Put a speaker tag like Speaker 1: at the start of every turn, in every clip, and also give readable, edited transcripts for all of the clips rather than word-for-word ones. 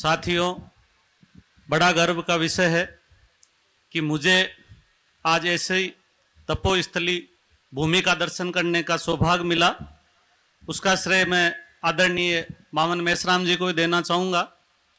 Speaker 1: साथियों, बड़ा गर्व का विषय है कि मुझे आज ऐसे ही तपोस्थली भूमि का दर्शन करने का सौभाग्य मिला। उसका श्रेय मैं आदरणीय मामन मेश्राम जी को ही देना चाहूँगा,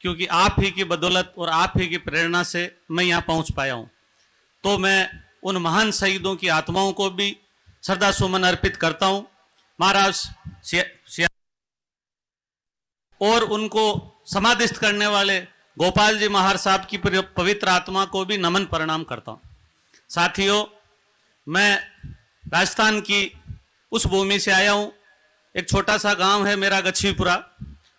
Speaker 1: क्योंकि आप ही की बदौलत और आप ही की प्रेरणा से मैं यहाँ पहुँच पाया हूँ। तो मैं उन महान शहीदों की आत्माओं को भी श्रद्धा सुमन अर्पित करता हूँ। महाराज और उनको समाधिस्थ करने वाले गोपाल जी महाराज साहब की पवित्र आत्मा को भी नमन प्रणाम करता हूँ। साथियों, मैं राजस्थान की उस भूमि से आया हूँ। एक छोटा सा गांव है मेरा गच्छीपुरा,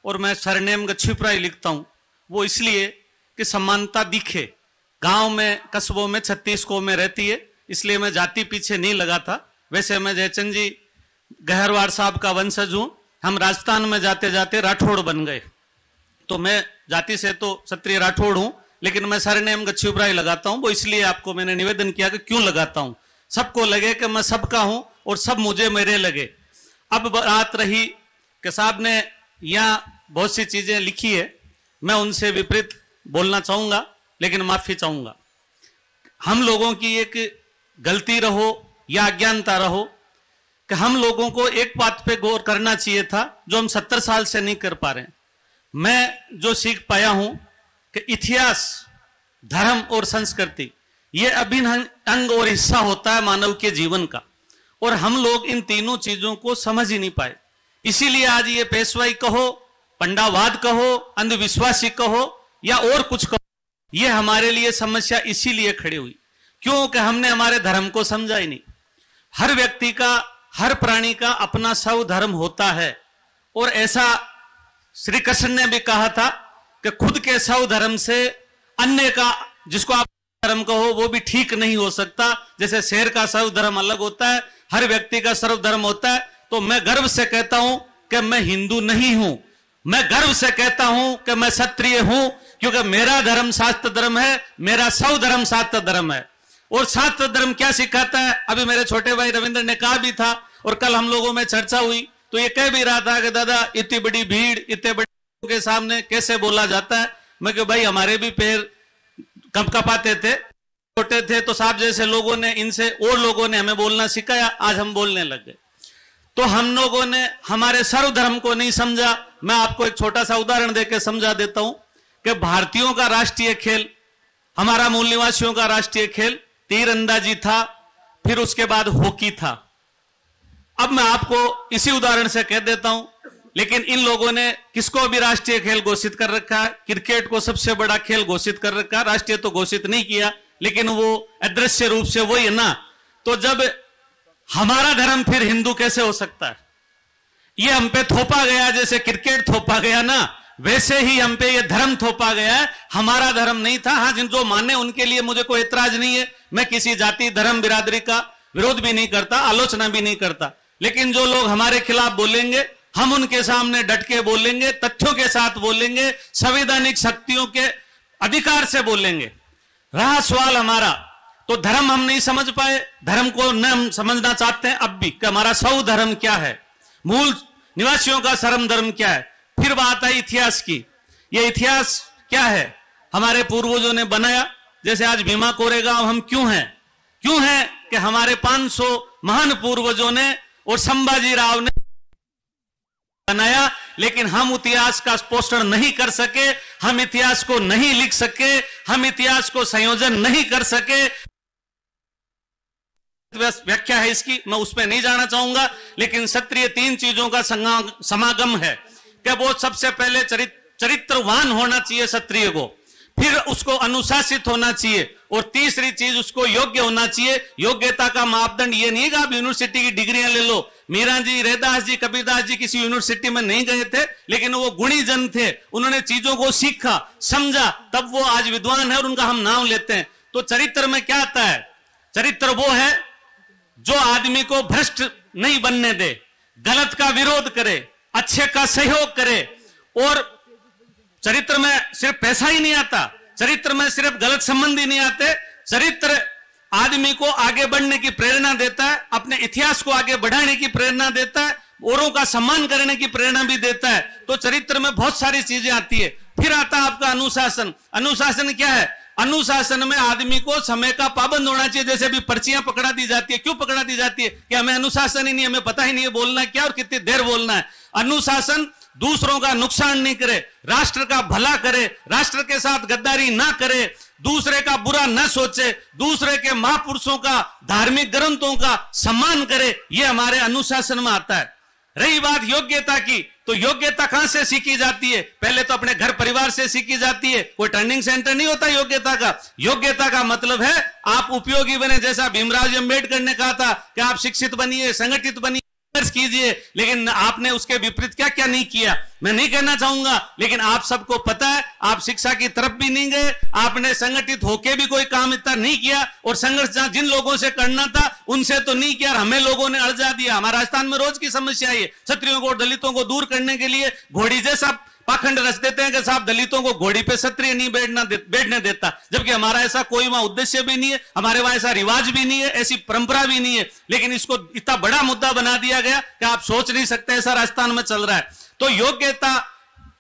Speaker 1: और मैं सरनेम गच्छीपुरा ही लिखता हूँ। वो इसलिए कि समानता दिखे। गांव में, कस्बों में 36 कौमें रहती है, इसलिए मैं जाति पीछे नहीं लगा था। वैसे मैं जयचंद जी गहरवाड़ साहब का वंशज हूँ। हम राजस्थान में जाते जाते राठौड़ बन गए, तो मैं जाति से तो क्षत्रिय राठौड़ हूँ, लेकिन मैं सरनेम गच्छीपुरा ही लगाता हूँ। वो इसलिए आपको मैंने निवेदन किया कि क्यों लगाता हूँ, सबको लगे कि मैं सबका हूँ और सब मुझे मेरे लगे। अब बात रही कि साहब ने यहाँ बहुत सी चीजें लिखी है, मैं उनसे विपरीत बोलना चाहूंगा, लेकिन माफी चाहूंगा। हम लोगों की एक गलती रहो या अज्ञानता रहो कि हम लोगों को एक बात पे गौर करना चाहिए था, जो हम 70 साल से नहीं कर पा रहे हैं। मैं जो सीख पाया हूं कि इतिहास, धर्म और संस्कृति ये अभिन्न अंग और हिस्सा होता है मानव के जीवन का, और हम लोग इन तीनों चीजों को समझ ही नहीं पाए। इसीलिए आज ये पेशवाई कहो, पंडावाद कहो, अंधविश्वासी कहो या और कुछ कहो, ये हमारे लिए समस्या इसीलिए खड़ी हुई क्योंकि हमने हमारे धर्म को समझा ही नहीं। हर व्यक्ति का, हर प्राणी का अपना स्व धर्म होता है, और ऐसा श्री कृष्ण ने भी कहा था कि खुद के स्व धर्म से अन्य का, जिसको आप धर्म कहो, वो भी ठीक नहीं हो सकता। जैसे शेर का स्व धर्म अलग होता है, हर व्यक्ति का सर्व धर्म होता है। तो मैं गर्व से कहता हूं कि मैं हिंदू नहीं हूं, मैं गर्व से कहता हूं कि मैं क्षत्रिय हूं, क्योंकि मेरा धर्म शास्त्र धर्म है, मेरा स्व धर्म शास्त्र धर्म है। और शास्त्र धर्म क्या सिखाता है, अभी मेरे छोटे भाई रविंद्र ने कहा भी था, और कल हम लोगों में चर्चा हुई तो ये कह भी रहा था कि दादा इतनी बड़ी भीड़, इतने बड़े के सामने कैसे बोला जाता है। मैं कि भाई हमारे भी पैर कंपकपाते थे, छोटे थे, तो साहब जैसे लोगों ने, इनसे और लोगों ने हमें बोलना सिखाया, आज हम बोलने लग गए। तो हम लोगों ने हमारे सर्वधर्म को नहीं समझा। मैं आपको एक छोटा सा उदाहरण देकर समझा देता हूं कि भारतीयों का राष्ट्रीय खेल, हमारा मूल निवासियों का राष्ट्रीय खेल तीरंदाजी था, फिर उसके बाद हॉकी था। अब मैं आपको इसी उदाहरण से कह देता हूं, लेकिन इन लोगों ने किसको भी राष्ट्रीय खेल घोषित कर रखा है, क्रिकेट को सबसे बड़ा खेल घोषित कर रखा है। राष्ट्रीय तो घोषित नहीं किया, लेकिन वो अदृश्य रूप से वही है ना। तो जब हमारा धर्म फिर हिंदू कैसे हो सकता है? ये हम पे थोपा गया, जैसे क्रिकेट थोपा गया ना, वैसे ही हम पे ये धर्म थोपा गया है। हमारा धर्म नहीं था। हाँ, जिन जो माने उनके लिए मुझे कोई एतराज नहीं है। मैं किसी जाति, धर्म, बिरादरी का विरोध भी नहीं करता, आलोचना भी नहीं करता, लेकिन जो लोग हमारे खिलाफ बोलेंगे, हम उनके सामने डट के बोलेंगे, तथ्यों के साथ बोलेंगे, संवैधानिक शक्तियों के अधिकार से बोलेंगे। रहा सवाल हमारा, तो धर्म हम नहीं समझ पाए, धर्म को न हम समझना चाहते हैं अब भी कि हमारा स्व धर्म क्या है, मूल निवासियों का सर्व धर्म क्या है। फिर बात आई इतिहास की। ये इतिहास क्या है? हमारे पूर्वजों ने बनाया। जैसे आज भीमा कोरेगांव हम क्यों हैं? क्यों हैं कि हमारे 500 महान पूर्वजों ने और संभाजी राव ने बनाया, लेकिन हम इतिहास का पोषण नहीं कर सके, हम इतिहास को नहीं लिख सके, हम इतिहास को संयोजन नहीं कर सके। व्याख्या है इसकी, मैं उस पर नहीं जाना चाहूंगा, लेकिन क्षत्रिय 3 चीजों का समागम है कि वो सबसे पहले चरित्रवान होना चाहिए क्षत्रिय को, फिर उसको अनुशासित होना चाहिए, और तीसरी चीज उसको योग्य होना चाहिए। योग्यता का मापदंड ये नहीं है कि आप यूनिवर्सिटी की डिग्रियां ले लो। मीरा जी, रैदास जी, कबीरदास जी किसी यूनिवर्सिटी में नहीं गए थे, लेकिन वो गुणी जन थे, उन्होंने चीजों को सीखा, समझा, तब वो आज विद्वान है और उनका हम नाम लेते हैं। तो चरित्र में क्या आता है? चरित्र वो है जो आदमी को भ्रष्ट नहीं बनने दे, गलत का विरोध करे, अच्छे का सहयोग करे। और चरित्र में सिर्फ पैसा ही नहीं आता, चरित्र में सिर्फ गलत संबंध ही नहीं आते। चरित्र आदमी को आगे बढ़ने की प्रेरणा देता है, अपने इतिहास को आगे बढ़ाने की प्रेरणा देता है, औरों का सम्मान करने की प्रेरणा भी देता है। तो चरित्र में बहुत सारी चीजें आती है। फिर आता आपका अनुशासन। अनुशासन क्या है? अनुशासन में आदमी को समय का पाबंद होना चाहिए। जैसे अभी पर्चियां पकड़ा दी जाती है, क्यों पकड़ा दी जाती है? कि हमें अनुशासन ही नहीं, हमें पता ही नहीं है बोलना क्या और कितनी देर बोलना है। अनुशासन दूसरों का नुकसान नहीं करे, राष्ट्र का भला करे, राष्ट्र के साथ गद्दारी ना करे, दूसरे का बुरा न सोचे, दूसरे के महापुरुषों का, धार्मिक ग्रंथों का सम्मान करे, यह हमारे अनुशासन में आता है। रही बात योग्यता की, तो योग्यता कहां से सीखी जाती है? पहले तो अपने घर परिवार से सीखी जाती है। कोई ट्रेनिंग सेंटर नहीं होता योग्यता का। योग्यता का मतलब है आप उपयोगी बने। जैसा भीमराव जी अम्बेडकर ने कहा था कि आप शिक्षित बनिए, संगठित बनिए, कीजिए, लेकिन आपने उसके विपरीत क्या क्या नहीं किया मैं नहीं कहना चाहूंगा, लेकिन आप सबको पता है आप शिक्षा की तरफ भी नहीं गए, आपने संगठित होके भी कोई काम इतना नहीं किया, और संघर्ष जिन लोगों से करना था उनसे तो नहीं किया, हमें लोगों ने अड़जा दिया। हमारे राजस्थान में रोज की समस्या है, क्षत्रियों को, दलितों को दूर करने के लिए घोड़ी जैसा पाखंड रच देते हैं कि साहब दलितों को घोड़ी पे क्षत्रिय नहीं बैठने देता, जबकि हमारा ऐसा कोई वहां उद्देश्य भी नहीं है, हमारे वहां ऐसा रिवाज भी नहीं है, ऐसी परंपरा भी नहीं है, लेकिन इसको इतना बड़ा मुद्दा बना दिया गया कि आप सोच नहीं सकते ऐसा राजस्थान में चल रहा है। तो योग्यता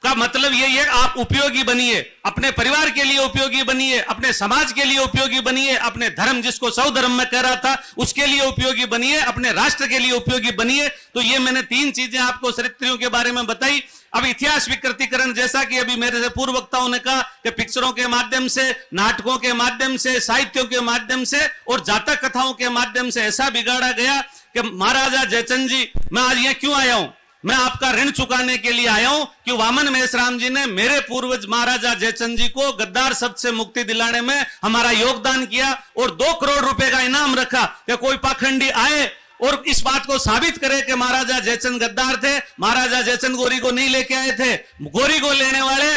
Speaker 1: का मतलब यही है आप उपयोगी बनिए, अपने परिवार के लिए उपयोगी बनिए, अपने समाज के लिए उपयोगी बनिए, अपने धर्म जिसको सौधर्म में कह रहा था उसके लिए उपयोगी बनिए, अपने राष्ट्र के लिए उपयोगी बनिए। तो ये मैंने 3 चीजें आपको चरित्रों के बारे में बताई। अब इतिहास विकृतीकरण, जैसा कि अभी मेरे से पूर्व वक्ताओं ने कहा कि पिक्चरों के माध्यम से, नाटकों के माध्यम से, साहित्यों के माध्यम से और जातक कथाओं के माध्यम से ऐसा बिगाड़ा गया कि महाराजा जयचंद जी, मैं आज यहाँ क्यों आया हूं? मैं आपका ऋण चुकाने के लिए आया हूं कि वामन मेश्राम जी ने मेरे पूर्वज महाराजा जयचंद जी को गद्दार शब्द से मुक्ति दिलाने में हमारा योगदान किया और 2 करोड़ रुपए का इनाम रखा कि कोई पाखंडी आए और इस बात को साबित करे कि महाराजा जयचंद गद्दार थे। महाराजा जयचंद गोरी को नहीं लेके आए थे, गोरी को लेने वाले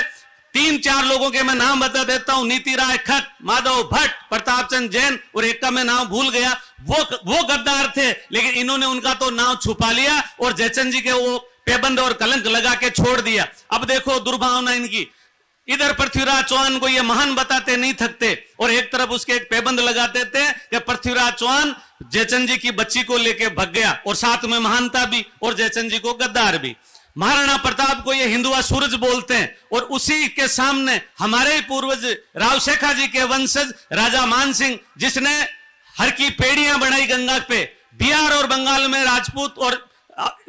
Speaker 1: 3-4 लोगों के मैं नाम बता देता हूं, नीति राय खट, माधव भट्ट, प्रताप चंद जैन और एक का मैं नाम भूल गया, वो गद्दार थे, लेकिन इन्होंने उनका तो नाम छुपा लिया और जयचंद जी के वो पेबंद और कलंक लगा के छोड़ दिया। अब देखो दुर्भावना इनकी, इधर पृथ्वीराज चौहान को ये महान बताते नहीं थकते और एक तरफ उसके एक पेबंद लगाते थे कि पृथ्वीराज चौहान जयचंद जी की बच्ची को लेके भाग गया और साथ में महानता भी और जयचंद जी को गद्दार भी। महाराणा प्रताप को ये हिंदुआ सूरज बोलते हैं और उसी के सामने हमारे ही पूर्वज राव शेखा जी के वंशज राजा मान सिंह, जिसने हर की पेड़ियां बनाई गंगा पे, बिहार और बंगाल में राजपूत और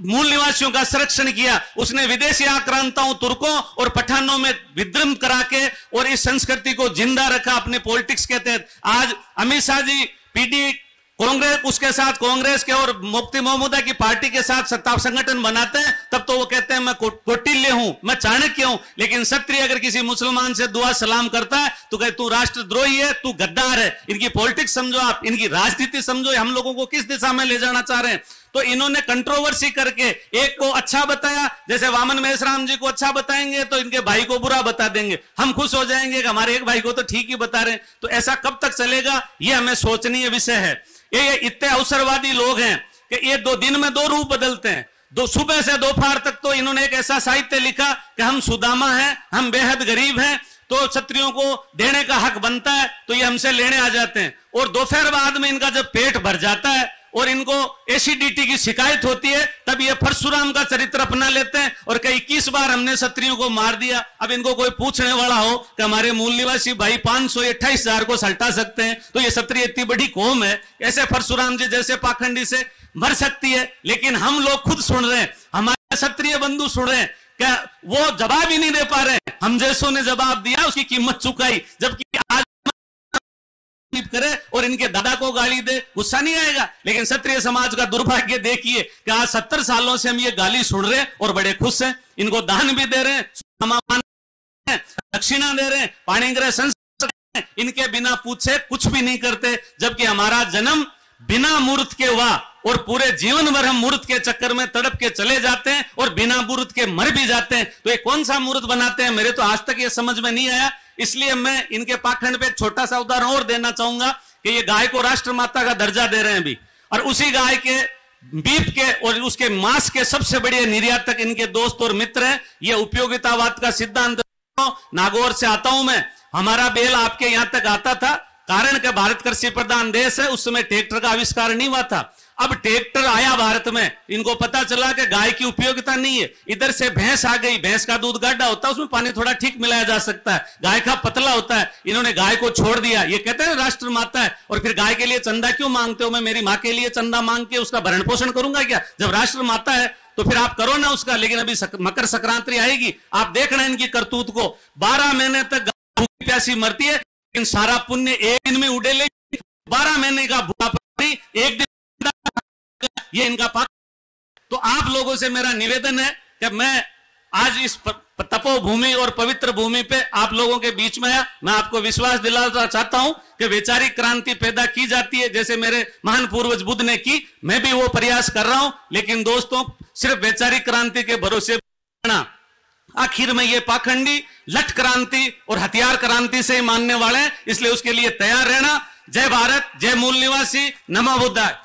Speaker 1: मूल निवासियों का संरक्षण किया, उसने विदेशी आक्रांताओं, तुर्कों और पठानों में विद्रोह करा के और इस संस्कृति को जिंदा रखा अपने पॉलिटिक्स के तहत। आज अमित शाह जी पीडी कांग्रेस, उसके साथ कांग्रेस के और मुफ्ती महमूदा की पार्टी के साथ सत्ता संगठन बनाते हैं, तब तो वो कहते हैं मैं कौटिल्य हूं, मैं चाणक्य हूं, लेकिन क्षत्रिय अगर किसी मुसलमान से दुआ सलाम करता है तो कहे तू राष्ट्रद्रोही है, तू गद्दार है। इनकी पॉलिटिक्स समझो आप, इनकी राजनीति समझो, हम लोगों को किस दिशा में ले जाना चाह रहे हैं। तो इन्होंने कंट्रोवर्सी करके एक को अच्छा बताया, जैसे वामन मेश्राम जी को अच्छा बताएंगे तो इनके भाई को बुरा बता देंगे, हम खुश हो जाएंगे कि हमारे एक भाई को तो ठीक ही बता रहे हैं। तो ऐसा कब तक चलेगा, ये हमें सोचनीय विषय है। ये इतने अवसरवादी लोग हैं कि ये 2 दिन में 2 रूप बदलते हैं। सुबह से दोपहर तक तो इन्होंने एक ऐसा साहित्य लिखा कि हम सुदामा हैं, हम बेहद गरीब हैं, तो क्षत्रियों को देने का हक बनता है, तो ये हमसे लेने आ जाते हैं। और दोपहर बाद में इनका जब पेट भर जाता है और इनको एसिडिटी की शिकायत होती है, तब ये परशुराम का चरित्र अपना लेते हैं और कई 21 बार हमने क्षत्रियों को मार दिया। अब इनको कोई पूछने वाला हो कि हमारे मूल निवासी भाई 528,000 को सल्टा सकते हैं, तो ये क्षत्रिय इतनी बड़ी कौम है, ऐसे परशुराम जी जैसे पाखंडी से मर सकती है। लेकिन हम लोग खुद सुन रहे हैं, हमारे क्षत्रिय बंधु सुन रहे हैं, क्या वो जवाब ही नहीं दे पा रहे। हम जैसों ने जवाब दिया, उसकी कीमत चुकाई, जबकि आज करे और इनके दादा को गाली दे, गुस्सा नहीं आएगा। लेकिन क्षत्रिय समाज का दुर्भाग्य देखिए कि आज 70 सालों से हम ये गाली सुन रहे हैं और बड़े खुश हैं, इनको दान भी दे रहे हैं, दक्षिणा दे रहे हैं, पाणिग्रह संस्कार, इनके बिना पूछे कुछ भी नहीं करते। जबकि हमारा जन्म बिना मूर्त के हुआ और पूरे जीवन भर हम मूर्त के चक्कर में तड़प के चले जाते हैं और बिना मूर्त के मर भी जाते हैं। तो ये कौन सा मूर्त बनाते हैं, मेरे तो आज तक ये समझ में नहीं आया। इसलिए मैं इनके पाखंड पे एक छोटा सा उदाहरण और देना चाहूंगा कि ये गाय को राष्ट्र माता का दर्जा दे रहे हैं अभी, और उसी गाय के बीफ के और उसके मांस के सबसे बड़े निर्यातक इनके दोस्त और मित्र हैं। ये उपयोगितावाद का सिद्धांत, नागौर से आता हूं मैं, हमारा बेल आपके यहां तक आता था, कारण कि भारत कृषि प्रधान देश है, उस समय ट्रैक्टर का आविष्कार नहीं हुआ था। अब ट्रैक्टर आया भारत में, इनको पता चला कि गाय की उपयोगिता नहीं है। इधर से भैंस आ गई, भैंस का दूध गाढ़ा होता है, उसमें पानी थोड़ा ठीक मिलाया जा सकता है, गाय का पतला होता है। इन्होंने गाय को छोड़ दिया। ये कहते हैं राष्ट्र माता है, और फिर गाय के लिए चंदा क्यों मांगते हो? मैं मेरी मां के लिए चंदा मांग के उसका भरण पोषण करूंगा क्या? जब राष्ट्र माता है तो फिर आप करो ना उसका। लेकिन अभी मकर संक्रांति आएगी, आप देखना इनकी करतूत को। 12 महीने तक भूखी प्यासी मरती है, लेकिन सारा पुण्य एक दिन में उड़े ले। 12 महीने का भूखा पानी एक दिन, ये इनका पाप। तो आप लोगों से मेरा निवेदन है कि मैं आज इस तपोभूमि और पवित्र भूमि पे आप लोगों के बीच में आया। मैं आपको विश्वास दिलाना चाहता हूं कि वैचारिक क्रांति पैदा की जाती है, जैसे मेरे महान पूर्वज बुद्ध ने की। मैं भी वो प्रयास कर रहा हूं, लेकिन दोस्तों सिर्फ वैचारिक क्रांति के भरोसे आखिर में ये पाखंडी लठ क्रांति और हथियार क्रांति से ही मानने वाले हैं, इसलिए उसके लिए तैयार रहना। जय भारत, जय मूल निवासी, नमो बुद्धाय।